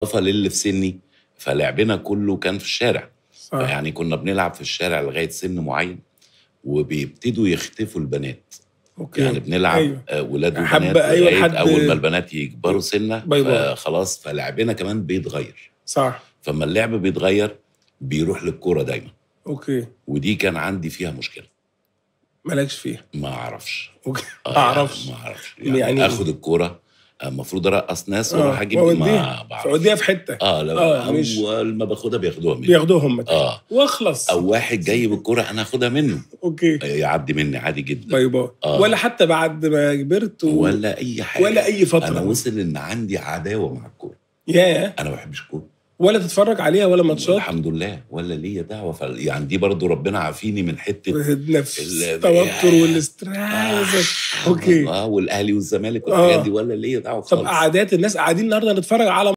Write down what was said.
إضافة للي في سني، فلعبنا كله كان في الشارع. صح. يعني كنا بنلعب في الشارع لغاية سن معين، وبيبتدوا يختفوا البنات. أوكي. يعني بنلعب أيوه. ولاد حبّة وبنات أيوه لغاية لحد أول ما البنات يكبروا سِنّة، باي باي. فخلاص فلعبنا كمان بيتغيّر. صح. فأمّا اللعب بيتغيّر بيروح للكورة دايمًا، أوكي. ودي كان عندي فيها مشكلة. ما لكش فيها. ما أعرفش. أوكي. ما يعني أعرفش. ما أعرفش. يعني يعني آخُد الكورة المفروض أرقّص ناس وأروح أجيب وأودّيها، ما باعرفش. فأودّيها في حتّة. لا مش أول ما باخدها بياخدوها منّي. بياخدوها هم تاني واخلص. أو واحد جاي بالكورة أنا هاخدها منّه. أوكي. يعدّي منّي عادي جدًا. باي باي. ولا حتّى بعد ما كبرت ولا أي حاجة. ولا أي فترة. أنا وصل إن عندي عداوة مع الكورة. ياه! أنا ما باحبش الكورة. ولا تتفرّج عليها ولا ماتشات؟ الحمد لله، ولا ليّا دعوة يعني دي برضه ربنا عافيني من حتّة التوتر أوكي. والأهلي والزمالك والحاجات دي ولا ليّا دعوة طَب خالص. قعدات الناس قاعدين النهارده نتفرّج على